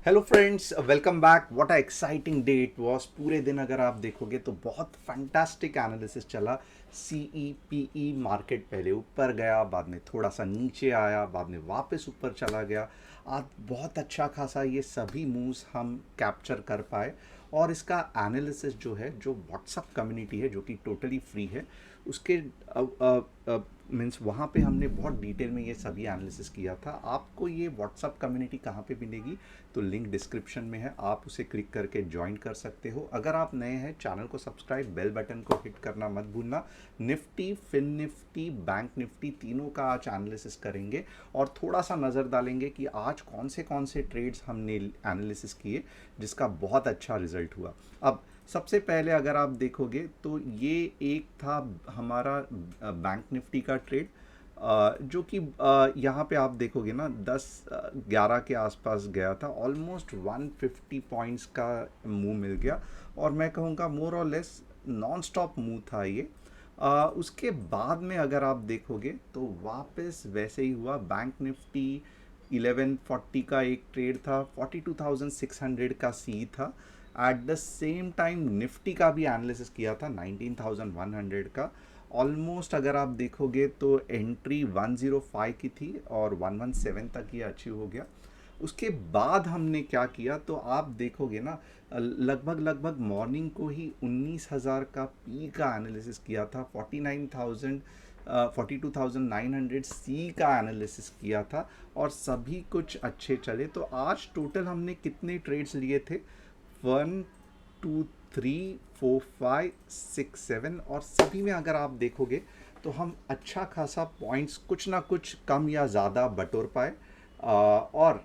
Hello friends, welcome back. What a exciting day it was. पूरे दिन अगर आप देखोगे तो बहुत फैंटास्टिक एनालिसिस चला। CEPE मार्केट पहले ऊपर गया, बाद में थोड़ा सा नीचे आया, बाद में वापस ऊपर चला गया। आज बहुत अच्छा खासा ये सभी मूव्स हम कैप्चर कर पाए। और इसका एनालिसिस जो है, जो व्हाट्सअप कम्युनिटी है जो कि टोटली फ्री है, उसके मीन्स वहाँ पे हमने बहुत डिटेल में ये सभी एनालिसिस किया था। आपको ये व्हाट्सअप कम्युनिटी कहाँ पे मिलेगी? तो लिंक डिस्क्रिप्शन में है, आप उसे क्लिक करके ज्वाइन कर सकते हो। अगर आप नए हैं, चैनल को सब्सक्राइब, बेल बटन को हिट करना मत भूलना। निफ्टी, फिन निफ्टी, बैंक निफ्टी तीनों का आज एनालिसिस करेंगे और थोड़ा सा नज़र डालेंगे कि आज कौन से ट्रेड्स हमने एनालिसिस किए जिसका बहुत अच्छा रिजल्ट हुआ। अब सबसे पहले अगर आप देखोगे तो ये एक था हमारा बैंक निफ्टी का ट्रेड, जो कि यहाँ पे आप देखोगे ना 10-11 के आसपास गया था। ऑलमोस्ट 150 पॉइंट्स का मूव मिल गया और मैं कहूँगा मोर और लेस नॉन स्टॉप मूव था ये। उसके बाद में अगर आप देखोगे तो वापस वैसे ही हुआ। बैंक निफ्टी 1140 का एक ट्रेड था, 42,600 का सी था। At the same time Nifty का भी एनालिसिस किया था 19,100 का। ऑलमोस्ट अगर आप देखोगे तो एंट्री 105 की थी और 117 तक ये अचीव हो गया। उसके बाद हमने क्या किया तो आप देखोगे ना, लगभग लगभग मॉर्निंग को ही 19,000 का पी का एनालिसिस किया था। 42,900 सी का एनालिसिस किया था और सभी कुछ अच्छे चले। तो आज टोटल हमने कितने ट्रेड्स लिए थे? 1 2 3 4 5 6 7, और सभी में अगर आप देखोगे तो हम अच्छा खासा पॉइंट्स कुछ ना कुछ कम या ज़्यादा बटोर पाए। और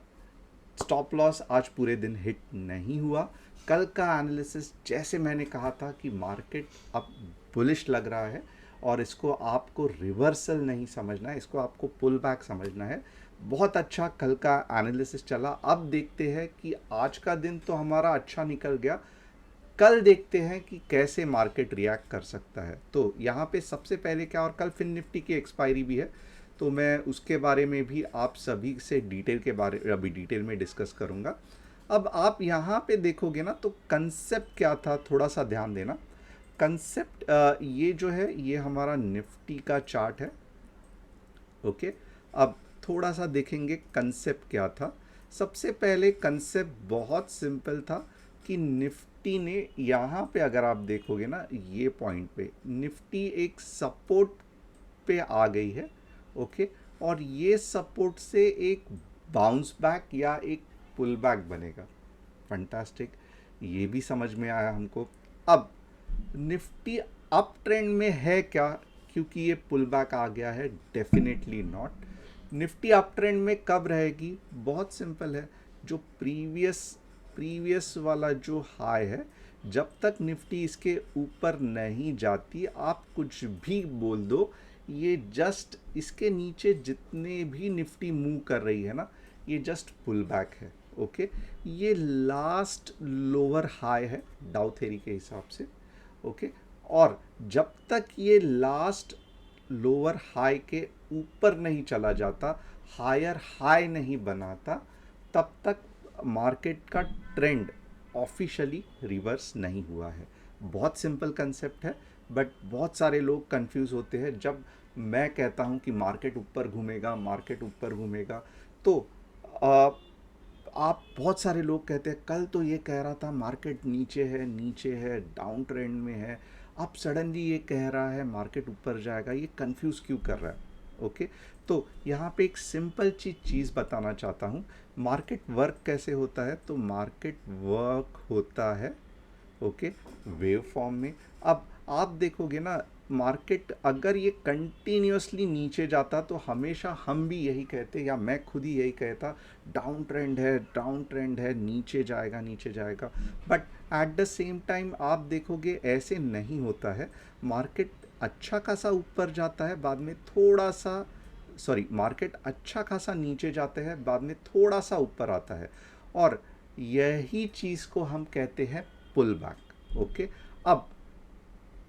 स्टॉप लॉस आज पूरे दिन हिट नहीं हुआ। कल का एनालिसिस जैसे मैंने कहा था कि मार्केट अब बुलिश लग रहा है और इसको आपको रिवर्सल नहीं समझना है, इसको आपको पुल बैक समझना है। बहुत अच्छा कल का एनालिसिस चला। अब देखते हैं कि आज का दिन तो हमारा अच्छा निकल गया, कल देखते हैं कि कैसे मार्केट रिएक्ट कर सकता है। तो यहाँ पे सबसे पहले क्या, और कल फिन निफ्टी की एक्सपायरी भी है तो मैं उसके बारे में भी आप सभी से डिटेल के बारे अभी डिटेल में डिस्कस करूँगा। अब आप यहाँ पे देखोगे ना तो कंसेप्ट क्या था, थोड़ा सा ध्यान देना। कंसेप्ट ये जो है ये हमारा निफ्टी का चार्ट है। ओके, अब थोड़ा सा देखेंगे कंसेप्ट क्या था। सबसे पहले कंसेप्ट बहुत सिंपल था कि निफ्टी ने यहाँ पे अगर आप देखोगे ना, ये पॉइंट पे निफ्टी एक सपोर्ट पे आ गई है। ओके, और ये सपोर्ट से एक बाउंस बैक या एक पुल बैक बनेगा। फंटास्टिक, ये भी समझ में आया हमको। अब निफ्टी अप ट्रेंड में है क्या? क्योंकि ये पुल बैक आ गया है? Definitely not. Nifty up trend में कब रहेगी? बहुत सिंपल है, जो प्रीवियस वाला जो हाई है, जब तक निफ्टी इसके ऊपर नहीं जाती, आप कुछ भी बोल दो, ये जस्ट इसके नीचे जितने भी निफ्टी मूव कर रही है ना, ये जस्ट पुल बैक है। ओके, ये लास्ट लोअर हाई है डाउ थेरी के हिसाब से। ओके, और जब तक ये लास्ट लोअर हाई के ऊपर नहीं चला जाता, हायर हाई नहीं बनाता, तब तक मार्केट का ट्रेंड ऑफिशियली रिवर्स नहीं हुआ है। बहुत सिंपल कंसेप्ट है, बट बहुत सारे लोग कंफ्यूज होते हैं जब मैं कहता हूं कि मार्केट ऊपर घूमेगा, मार्केट ऊपर घूमेगा। तो आ, आप बहुत सारे लोग कहते हैं कल तो ये कह रहा था मार्केट नीचे है, डाउन ट्रेंड में है, अब सडनली ये कह रहा है मार्केट ऊपर जाएगा, ये कंफ्यूज क्यों कर रहा है? ओके, तो यहाँ पे एक सिंपल चीज़ बताना चाहता हूँ। मार्केट वर्क कैसे होता है? तो मार्केट वर्क होता है, ओके, वेव फॉर्म में। अब आप देखोगे ना, मार्केट अगर ये कंटिन्यूसली नीचे जाता तो हमेशा हम भी यही कहते, या मैं खुद ही यही कहता, डाउन ट्रेंड है, डाउन ट्रेंड है, नीचे जाएगा, नीचे जाएगा। But at the same time आप देखोगे ऐसे नहीं होता है। मार्केट अच्छा खासा ऊपर जाता है, बाद में थोड़ा सा, सॉरी, मार्केट अच्छा खासा नीचे जाते हैं, बाद में थोड़ा सा ऊपर आता है, और यही चीज़ को हम कहते हैं पुल बैक। ओके, अब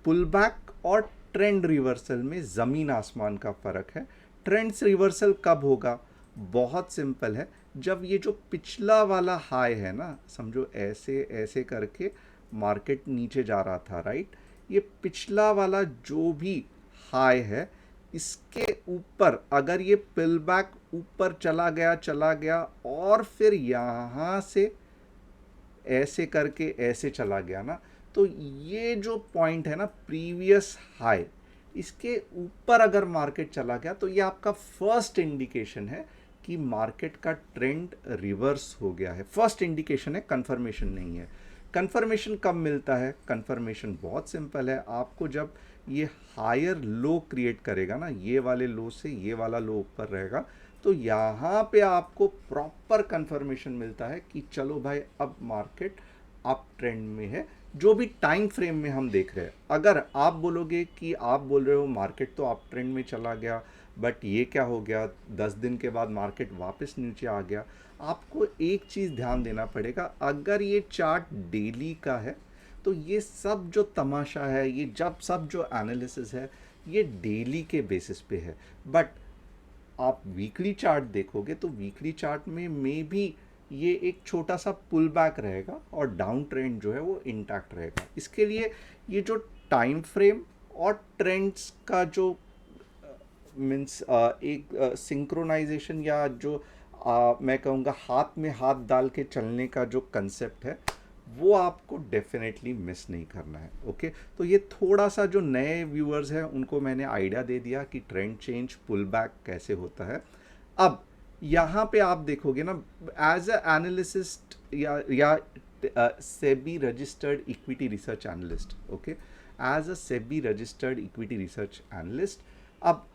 पुल बैक और ट्रेंड रिवर्सल में ज़मीन आसमान का फ़र्क है। ट्रेंड्स रिवर्सल कब होगा? बहुत सिंपल है, जब ये जो पिछला वाला हाई है ना, समझो ऐसे ऐसे करके मार्केट नीचे जा रहा था, राइट, ये पिछला वाला जो भी हाई है, इसके ऊपर अगर ये पिल बैक ऊपर चला गया और फिर यहाँ से ऐसे करके ऐसे चला गया ना, तो ये जो पॉइंट है ना प्रीवियस हाई, इसके ऊपर अगर मार्केट चला गया तो ये आपका फर्स्ट इंडिकेशन है कि मार्केट का ट्रेंड रिवर्स हो गया है। फर्स्ट इंडिकेशन है, कंफर्मेशन नहीं है। कंफर्मेशन कब मिलता है? कंफर्मेशन बहुत सिंपल है, आपको जब ये हायर लो क्रिएट करेगा ना, ये वाले लो से ये वाला लो ऊपर रहेगा, तो यहाँ पे आपको प्रॉपर कंफर्मेशन मिलता है कि चलो भाई अब मार्केट अप ट्रेंड में है, जो भी टाइम फ्रेम में हम देख रहे हैं। अगर आप बोलोगे कि आप बोल रहे हो मार्केट तो अप ट्रेंड में चला गया, बट ये क्या हो गया, 10 दिन के बाद मार्केट वापस नीचे आ गया, आपको एक चीज़ ध्यान देना पड़ेगा। अगर ये चार्ट डेली का है तो ये सब जो तमाशा है, ये जब सब जो एनालिसिस है, ये डेली के बेसिस पे है। बट आप वीकली चार्ट देखोगे तो वीकली चार्ट में मे बी ये एक छोटा सा पुल बैक रहेगा और डाउन ट्रेंड जो है वो इंटैक्ट रहेगा। इसके लिए ये जो टाइम फ्रेम और ट्रेंड्स का जो मीन्स एक सिंक्रोनाइजेशन या जो मैं कहूँगा हाथ में हाथ डाल के चलने का जो कंसेप्ट है, वो आपको डेफिनेटली मिस नहीं करना है। ओके, तो ये थोड़ा सा जो नए व्यूअर्स हैं उनको मैंने आइडिया दे दिया कि ट्रेंड चेंज पुल बैक कैसे होता है। अब यहाँ पे आप देखोगे ना, एज अ एनालिसिस्ट या SEBI registered equity research analyst, okay, as a SEBI registered equity research analyst, अब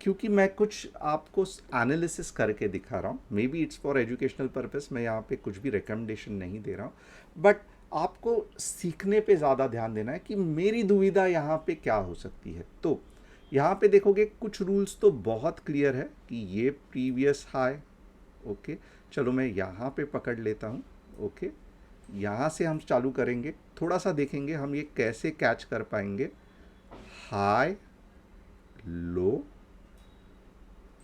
क्योंकि मैं कुछ आपको एनालिसिस करके दिखा रहा हूँ, may be it's for educational purpose, मैं यहाँ पे कुछ भी रिकमेंडेशन नहीं दे रहा हूँ, बट आपको सीखने पे ज़्यादा ध्यान देना है कि मेरी दुविधा यहाँ पे क्या हो सकती है। तो यहाँ पे देखोगे कुछ रूल्स तो बहुत क्लियर है कि ये प्रीवियस हाई, ओके, चलो मैं यहाँ पे पकड़ लेता हूँ, ओके, यहाँ से हम चालू करेंगे, थोड़ा सा देखेंगे हम ये कैसे कैच कर पाएंगे। High, low,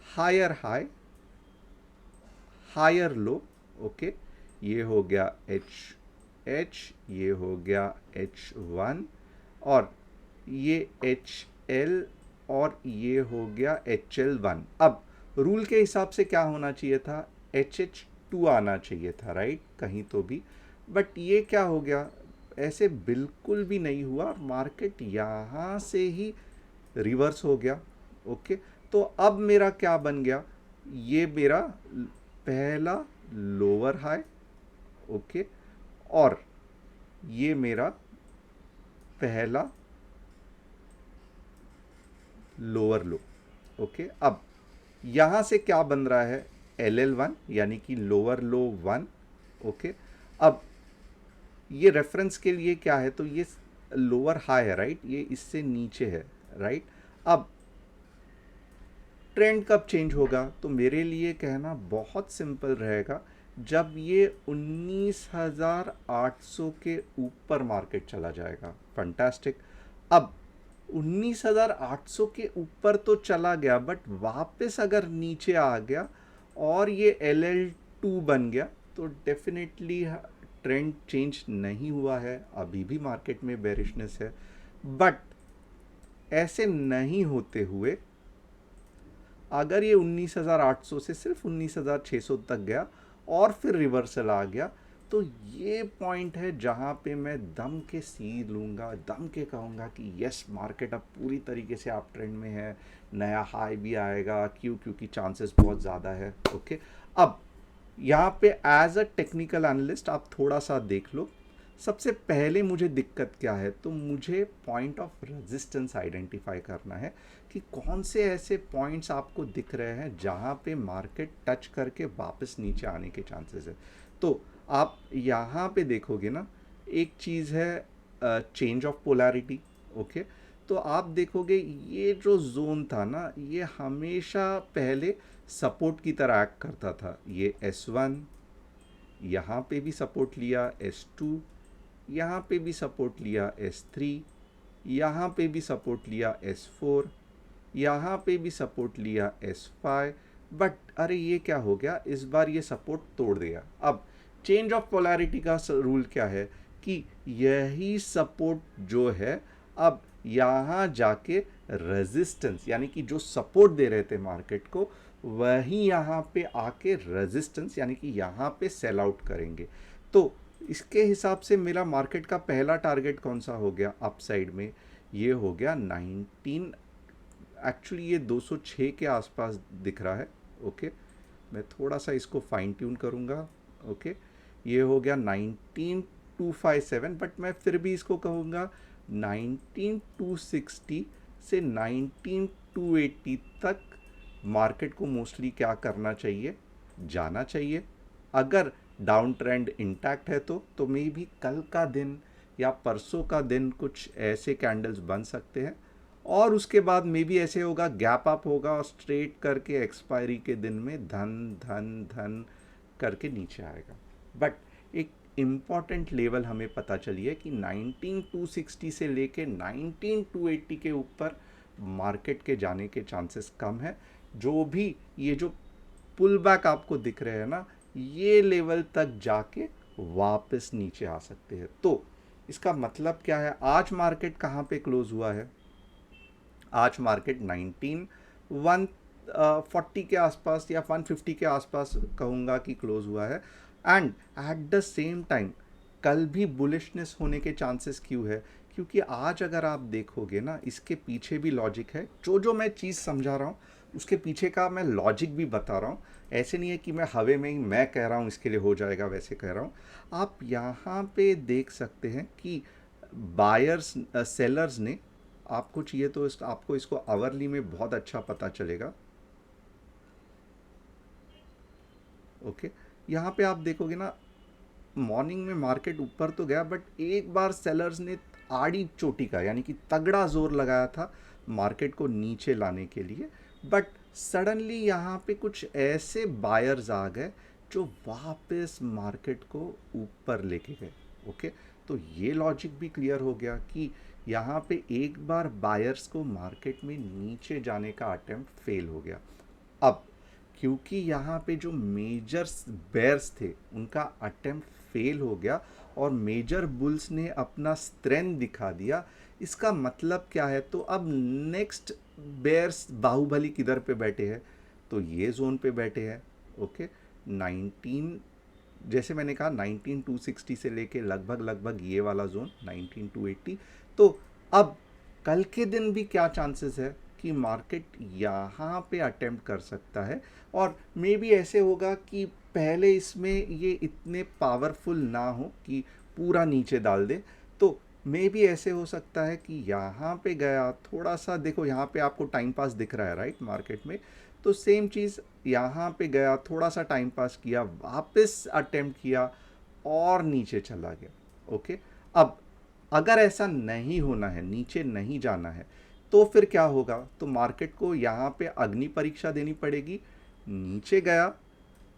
higher high, higher low, okay, ये हो गया एच, ये हो गया H1, और ये HL, और ये हो गया HL1। अब रूल के हिसाब से क्या होना चाहिए था, HH2 आना चाहिए था, राइट, कहीं तो भी, बट ये क्या हो गया, ऐसे बिल्कुल भी नहीं हुआ, मार्केट यहाँ से ही रिवर्स हो गया। ओके, तो अब मेरा क्या बन गया, ये मेरा पहला लोअर हाई, ओके, और ये मेरा पहला लोअर लो। ओके, अब यहाँ से क्या बन रहा है, LL1 यानी कि लोअर लो 1। ओके, अब ये रेफरेंस के लिए क्या है, तो ये लोअर हाई है, राइट, ये इससे नीचे है, राइट। अब ट्रेंड कब चेंज होगा, तो मेरे लिए कहना बहुत सिंपल रहेगा, जब ये 19,800 के ऊपर मार्केट चला जाएगा। फंटास्टिक। अब 19,800 के ऊपर तो चला गया, बट वापस अगर नीचे आ गया और ये LL2 बन गया, तो डेफिनेटली ट्रेंड चेंज नहीं हुआ है, अभी भी मार्केट में बेरिशनेस है। बट ऐसे नहीं होते हुए अगर ये 19,800 से सिर्फ 19,600 तक गया और फिर रिवर्सल आ गया, तो ये पॉइंट है जहाँ पे मैं दम के सी लूँगा, दम के कहूँगा कि यस, मार्केट अब पूरी तरीके से आप ट्रेंड में है, नया हाई भी आएगा, क्योंकि चांसेस बहुत ज़्यादा है। ओके, अब यहाँ पे एज अ टेक्निकल एनालिस्ट आप थोड़ा सा देख लो, सबसे पहले मुझे दिक्कत क्या है, तो मुझे पॉइंट ऑफ रेजिस्टेंस आइडेंटिफाई करना है कि कौन से ऐसे पॉइंट्स आपको दिख रहे हैं जहाँ पे मार्केट टच करके वापस नीचे आने के चांसेस है। तो आप यहाँ पे देखोगे ना, एक चीज़ है चेंज ऑफ पोलैरिटी। ओके, तो आप देखोगे ये जो जोन था ना, ये हमेशा पहले सपोर्ट की तरह एक्ट करता था। ये S1, यहाँ पे भी सपोर्ट लिया S2, यहाँ पे भी सपोर्ट लिया S3, यहाँ पे भी सपोर्ट लिया S4, यहाँ पे भी सपोर्ट लिया S5, बट अरे ये क्या हो गया, इस बार ये सपोर्ट तोड़ दिया। अब चेंज ऑफ पोलैरिटी का रूल क्या है कि यही सपोर्ट जो है अब यहाँ जाके रेजिस्टेंस, यानी कि जो सपोर्ट दे रहे थे मार्केट को, वही यहाँ पे आके रेजिस्टेंस यानी कि यहाँ पे सेल आउट करेंगे। तो इसके हिसाब से मेरा मार्केट का पहला टारगेट कौन सा हो गया अपसाइड में, ये हो गया 19, एक्चुअली ये 206 के आसपास दिख रहा है। ओके, मैं थोड़ा सा इसको फाइन ट्यून करूँगा। ओके, ये हो गया 19257, बट मैं फिर भी इसको कहूँगा 19260 से 19280 तक मार्केट को मोस्टली क्या करना चाहिए, जाना चाहिए। अगर डाउन ट्रेंड इंटैक्ट है तो मे भी कल का दिन या परसों का दिन कुछ ऐसे कैंडल्स बन सकते हैं, और उसके बाद मे भी ऐसे होगा, गैप अप होगा और स्ट्रेट करके एक्सपायरी के दिन में धन धन धन करके नीचे आएगा। बट एक इम्पॉर्टेंट लेवल हमें पता चली है कि 19260 से लेके 19280 के ऊपर मार्केट के जाने के चांसेस कम है। जो भी ये जो पुल बैक आपको दिख रहे हैं ना, ये लेवल तक जाके वापस नीचे आ सकते हैं। तो इसका मतलब क्या है, आज मार्केट कहाँ पे क्लोज हुआ है, आज मार्केट 140 के आसपास या 150 के आसपास कहूँगा कि क्लोज हुआ है। And at the same time कल भी बुलिशनेस होने के चांसेस क्यों है, क्योंकि आज अगर आप देखोगे ना, इसके पीछे भी लॉजिक है। जो मैं चीज़ समझा रहा हूँ उसके पीछे का मैं लॉजिक भी बता रहा हूँ। ऐसे नहीं है कि मैं हवे में ही मैं कह रहा हूँ इसके लिए हो जाएगा, वैसे कह रहा हूँ। आप यहाँ पे देख सकते हैं कि बायर्स सेलर्स ने, आपको चाहिए तो आपको इसको आवरली में बहुत अच्छा पता चलेगा। ओके, यहाँ पे आप देखोगे ना, मॉर्निंग में मार्केट ऊपर तो गया, बट एक बार सेलर्स ने आड़ी चोटी का यानी कि तगड़ा जोर लगाया था मार्केट को नीचे लाने के लिए। बट सडनली यहाँ पे कुछ ऐसे बायर्स आ गए जो वापस मार्केट को ऊपर लेके गए। ओके, तो ये लॉजिक भी क्लियर हो गया कि यहाँ पे एक बार बायर्स को मार्केट में नीचे जाने का अटेम्प्ट फेल हो गया। अब क्योंकि यहाँ पे जो मेजर बेयर्स थे उनका अटेम्प्ट फेल हो गया और मेजर बुल्स ने अपना स्ट्रेंथ दिखा दिया, इसका मतलब क्या है, तो अब नेक्स्ट बेयर्स बाहुबली किधर पे बैठे हैं, तो ये जोन पे बैठे हैं। ओके, 19, जैसे मैंने कहा 19260 से लेके लगभग ये वाला जोन 19280। तो अब कल के दिन भी क्या चांसेस है कि मार्केट यहाँ पे अटेम्प्ट कर सकता है, और मे बी ऐसे होगा कि पहले इसमें ये इतने पावरफुल ना हो कि पूरा नीचे डाल दे। तो मे बी ऐसे हो सकता है कि यहाँ पे गया, थोड़ा सा देखो यहाँ पे आपको टाइम पास दिख रहा है राइट मार्केट में, तो सेम चीज़ यहाँ पे गया, थोड़ा सा टाइम पास किया, वापस अटेम्प्ट किया और नीचे चला गया। ओके, अब अगर ऐसा नहीं होना है, नीचे नहीं जाना है, तो फिर क्या होगा, तो मार्केट को यहाँ पे अग्नि परीक्षा देनी पड़ेगी। नीचे गया,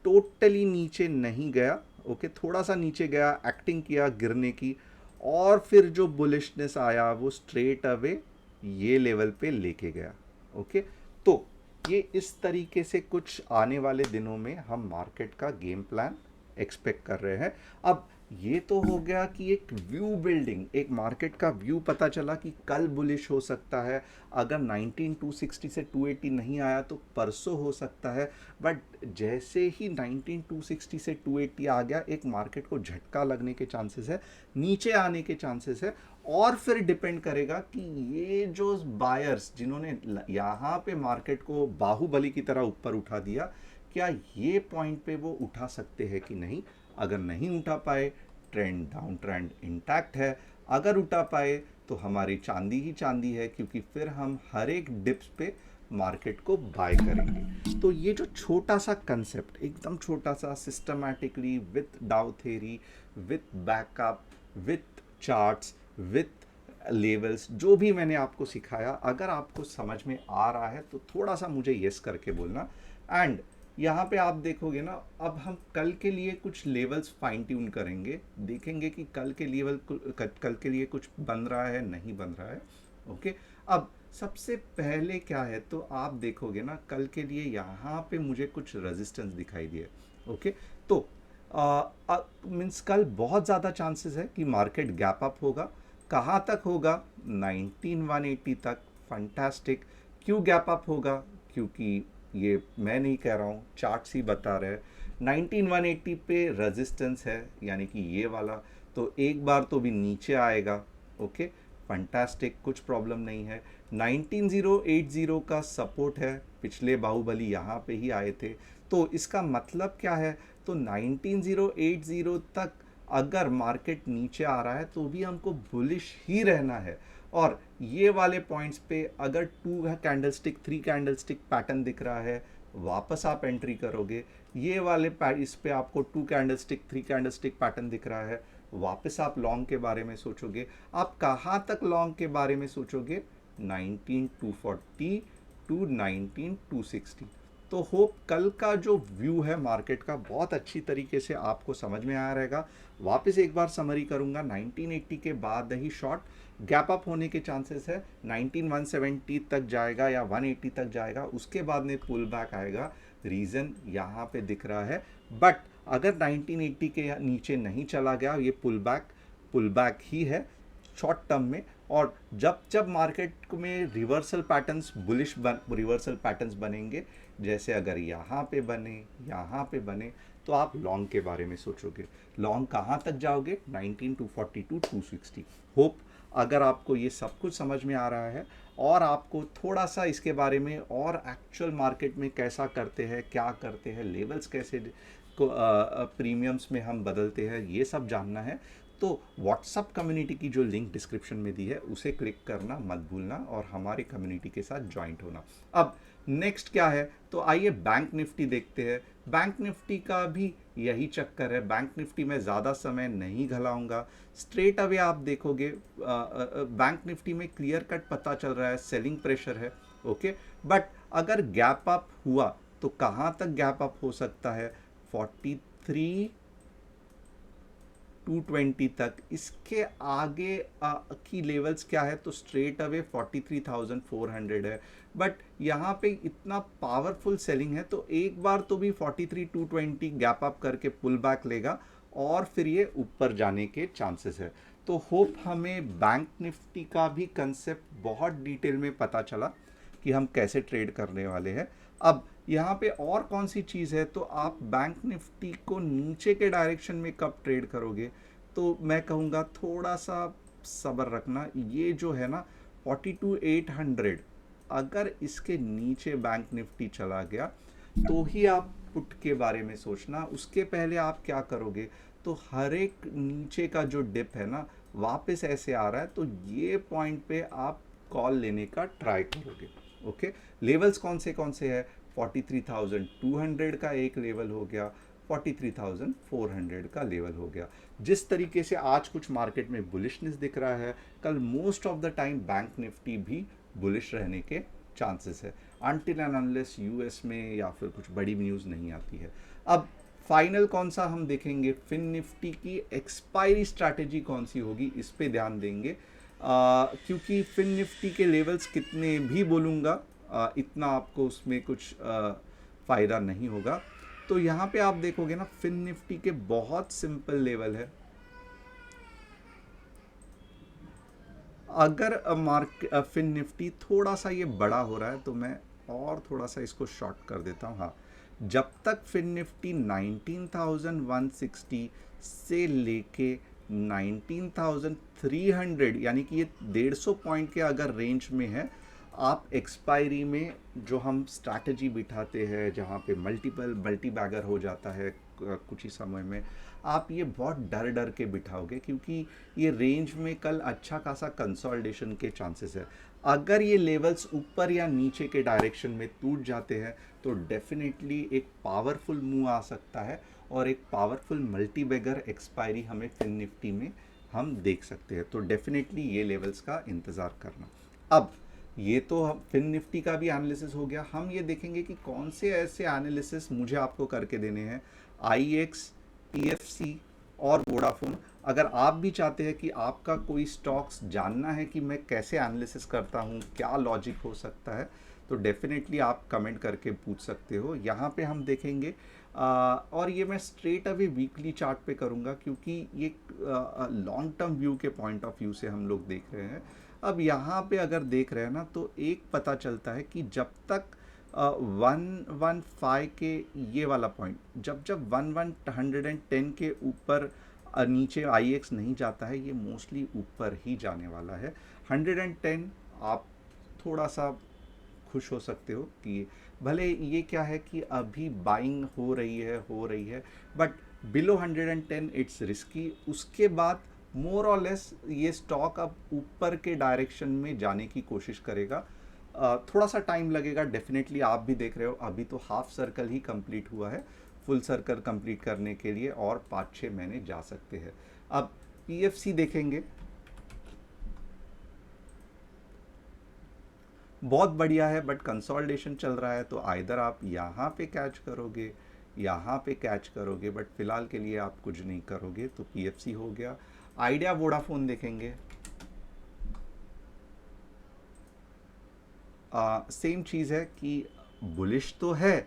टोटली नीचे नहीं गया, ओके, थोड़ा सा नीचे गया, एक्टिंग किया गिरने की, और फिर जो बुलिशनेस आया वो स्ट्रेट अवे ये लेवल पे लेके गया। ओके, तो ये इस तरीके से कुछ आने वाले दिनों में हम मार्केट का गेम प्लान एक्सपेक्ट कर रहे हैं। अब ये तो हो गया कि एक व्यू बिल्डिंग, एक मार्केट का व्यू पता चला कि कल बुलिश हो सकता है, अगर 19260 से 280 नहीं आया तो परसों हो सकता है। बट जैसे ही 19260 से 280 आ गया, एक मार्केट को झटका लगने के चांसेस है, नीचे आने के चांसेस है, और फिर डिपेंड करेगा कि ये जो बायर्स जिन्होंने यहाँ पे मार्केट को बाहुबली की तरह ऊपर उठा दिया, क्या ये पॉइंट पे वो उठा सकते हैं कि नहीं। अगर नहीं उठा पाए, ट्रेंड डाउन ट्रेंड इंटैक्ट है। अगर उठा पाए तो हमारी चांदी ही चांदी है, क्योंकि फिर हम हर एक डिप्स पे मार्केट को बाय करेंगे। तो ये जो छोटा सा कंसेप्ट, एकदम छोटा सा, सिस्टमैटिकली विथ डाउ theory, with backup, with charts, with levels, जो भी मैंने आपको सिखाया, अगर आपको समझ में आ रहा है तो थोड़ा सा मुझे यस करके बोलना। एंड यहाँ पे आप देखोगे ना, अब हम कल के लिए कुछ लेवल्स फाइन ट्यून करेंगे, देखेंगे कि कल के लिए कुछ बन रहा है नहीं बन रहा है। ओके, अब सबसे पहले क्या है, तो आप देखोगे ना कल के लिए यहाँ पे मुझे कुछ रेजिस्टेंस दिखाई दिए। ओके, तो मीन्स कल बहुत ज़्यादा चांसेस है कि मार्केट गैप अप होगा। कहाँ तक होगा? 19180 तक। फंटास्टिक। क्यों गैप अप होगा? क्योंकि ये मैं नहीं कह रहा हूँ, चार्ट्स ही बता रहे हैं। 19180 पे रेजिस्टेंस है, यानी कि ये वाला, तो एक बार तो भी नीचे आएगा। ओके, फंटास्टिक, कुछ प्रॉब्लम नहीं है। 19080 का सपोर्ट है, पिछले बाहुबली यहाँ पे ही आए थे। तो इसका मतलब क्या है? तो 19080 तक अगर मार्केट नीचे आ रहा है तो भी हमको बुलिश ही रहना है। और ये वाले पॉइंट्स पे अगर 2 कैंडलस्टिक 3 कैंडलस्टिक पैटर्न दिख रहा है, वापस आप एंट्री करोगे। ये वाले इस पे आपको 2 कैंडलस्टिक 3 कैंडलस्टिक पैटर्न दिख रहा है, वापस आप लॉन्ग के बारे में सोचोगे। आप कहाँ तक लॉन्ग के बारे में सोचोगे? 19240 टू 19260। तो होप कल का जो व्यू है मार्केट का बहुत अच्छी तरीके से आपको समझ में आया रहेगा। वापस एक बार समरी करूंगा, 1980 के बाद ही शॉर्ट गैप अप होने के चांसेस है। 19170 तक जाएगा या 180 तक जाएगा, उसके बाद में पुल बैक आएगा। रीज़न यहाँ पे दिख रहा है। बट अगर 1980 के नीचे नहीं चला गया, ये पुल बैक ही है शॉर्ट टर्म में। और जब जब मार्केट में रिवर्सल पैटर्न्स रिवर्सल पैटर्न्स बनेंगे, जैसे अगर यहाँ पे बने, तो आप लॉन्ग के बारे में सोचोगे। लॉन्ग कहाँ तक जाओगे? 19240 टू 260। होप अगर आपको ये सब कुछ समझ में आ रहा है और आपको थोड़ा सा इसके बारे में और एक्चुअल मार्केट में कैसा करते हैं, क्या करते हैं, लेवल्स कैसे को प्रीमियम्स में हम बदलते हैं, ये सब जानना है, तो व्हाट्सअप कम्युनिटी की जो लिंक डिस्क्रिप्शन में दी है उसे क्लिक करना मत भूलना और हमारे कम्युनिटी के साथ ज्वाइंट होना। अब नेक्स्ट क्या है, तो आइए बैंक निफ्टी देखते हैं। बैंक निफ्टी का भी यही चक्कर है। बैंक निफ्टी में ज़्यादा समय नहीं घलाऊंगा, स्ट्रेट अवे आप देखोगे बैंक निफ्टी में क्लियर कट पता चल रहा है सेलिंग प्रेशर है। ओके, बट अगर गैप अप हुआ तो कहाँ तक गैप अप हो सकता है? 43,220 तक। इसके आगे की लेवल्स क्या है? तो स्ट्रेट अवे 43,400 है। बट यहाँ पे इतना पावरफुल सेलिंग है, तो एक बार तो भी 43,220 गैप अप करके पुल बैक लेगा और फिर ये ऊपर जाने के चांसेस है। तो होप हमें बैंक निफ्टी का भी कंसेप्ट बहुत डिटेल में पता चला कि हम कैसे ट्रेड करने वाले हैं। अब यहाँ पे और कौन सी चीज़ है, तो आप बैंक निफ्टी को नीचे के डायरेक्शन में कब ट्रेड करोगे? तो मैं कहूँगा थोड़ा सा सब्र रखना। ये जो है ना 42,800, अगर इसके नीचे बैंक निफ्टी चला गया तो ही आप पुट के बारे में सोचना। उसके पहले आप क्या करोगे? तो हर एक नीचे का जो डिप है ना वापस ऐसे आ रहा है, तो ये पॉइंट पे आप कॉल लेने का ट्राई करोगे। ओके, लेवल्स कौन से है? 43,200 का एक लेवल हो गया, 43,400 का लेवल हो गया। जिस तरीके से आज कुछ मार्केट में बुलिशनेस दिख रहा है, कल most of the time bank Nifty भी बुलिश रहने के चांसेस है, अनटिल एंड अनलेस यूएस में या फिर कुछ बड़ी न्यूज़ नहीं आती है। अब फाइनल कौन सा हम देखेंगे? फिन निफ्टी की एक्सपायरी स्ट्रैटेजी कौन सी होगी, इस पे ध्यान देंगे। क्योंकि फिन निफ्टी के लेवल्स कितने भी बोलूँगा इतना आपको उसमें कुछ फ़ायदा नहीं होगा। तो यहाँ पे आप देखोगे ना फिन निफ्टी के बहुत सिंपल लेवल है। अगर फिन निफ्टी थोड़ा सा ये बड़ा हो रहा है तो मैं और थोड़ा सा इसको शॉर्ट कर देता हूँ। हाँ, जब तक फिन निफ्टी 19,160 से लेके 19,300, यानी कि ये 150 पॉइंट के अगर रेंज में है, आप एक्सपायरी में जो हम स्ट्रैटेजी बिठाते हैं जहाँ पे मल्टी बैगर हो जाता है कुछ ही समय में, आप ये बहुत डर डर के बिठाओगे, क्योंकि ये रेंज में कल अच्छा खासा कंसोलिडेशन के चांसेस है। अगर ये लेवल्स ऊपर या नीचे के डायरेक्शन में टूट जाते हैं तो डेफिनेटली एक पावरफुल मूव आ सकता है और एक पावरफुल मल्टी बैगर एक्सपायरी हमें फिन निफ्टी में हम देख सकते हैं। तो डेफिनेटली ये लेवल्स का इंतज़ार करना। अब ये तो हम फिन निफ्टी का भी एनालिसिस हो गया। हम ये देखेंगे कि कौन से ऐसे एनालिसिस मुझे आपको करके देने हैं। IEX, TFC, और वोडाफोन। अगर आप भी चाहते हैं कि आपका कोई स्टॉक्स जानना है कि मैं कैसे एनालिसिस करता हूँ, क्या लॉजिक हो सकता है, तो डेफिनेटली आप कमेंट करके पूछ सकते हो। यहाँ पे हम देखेंगे और ये मैं स्ट्रेट अवे वीकली चार्ट पे करूँगा, क्योंकि ये लॉन्ग टर्म व्यू के पॉइंट ऑफ व्यू से हम लोग देख रहे हैं। अब यहाँ पे अगर देख रहे हैं ना, तो एक पता चलता है कि जब तक 115 के ये वाला पॉइंट, जब जब 110 के ऊपर नीचे आई एक्स नहीं जाता है, ये मोस्टली ऊपर ही जाने वाला है। 110 आप थोड़ा सा खुश हो सकते हो कि भले ये क्या है कि अभी बाइंग हो रही है, बट बिलो 110 इट्स रिस्की। उसके बाद मोर और लेस ये स्टॉक अब ऊपर के डायरेक्शन में जाने की कोशिश करेगा। थोड़ा सा टाइम लगेगा डेफिनेटली। आप भी देख रहे हो अभी तो हाफ सर्कल ही कंप्लीट हुआ है, फुल सर्कल कंप्लीट करने के लिए और 5-6 महीने जा सकते हैं। अब पीएफसी देखेंगे, बहुत बढ़िया है, बट कंसोलिडेशन चल रहा है, तो आइदर आप यहाँ पे कैच करोगे, यहाँ पे कैच करोगे, बट फिलहाल के लिए आप कुछ नहीं करोगे, तो पीएफसी हो गया। आइडिया वोडाफोन देखेंगे, सेम चीज़ है कि बुलिश तो है,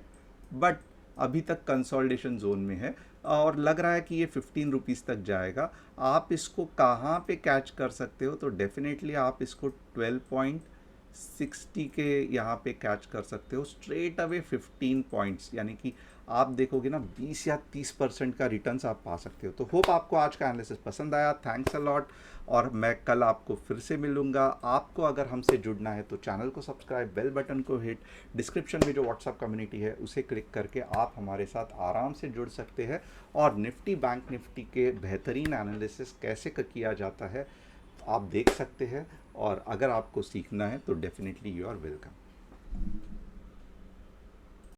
बट अभी तक कंसोलिडेशन जोन में है और लग रहा है कि ये 15 रुपीज़ तक जाएगा। आप इसको कहाँ पे कैच कर सकते हो, तो डेफिनेटली आप इसको 12.60 के यहाँ पे कैच कर सकते हो, स्ट्रेट अवे 15 पॉइंट्स, यानी कि आप देखोगे ना 20 या 30% का रिटर्न्स आप पा सकते हो। तो होप आपको आज का एनालिसिस पसंद आया, थैंक्स अ लॉट, और मैं कल आपको फिर से मिलूंगा। आपको अगर हमसे जुड़ना है तो चैनल को सब्सक्राइब, बेल बटन को हिट, डिस्क्रिप्शन में जो व्हाट्सअप कम्युनिटी है उसे क्लिक करके आप हमारे साथ आराम से जुड़ सकते हैं और निफ्टी बैंक निफ्टी के बेहतरीन एनालिसिस कैसे किया जाता है आप देख सकते हैं। और अगर आपको सीखना है तो डेफिनेटली यू आर वेलकम।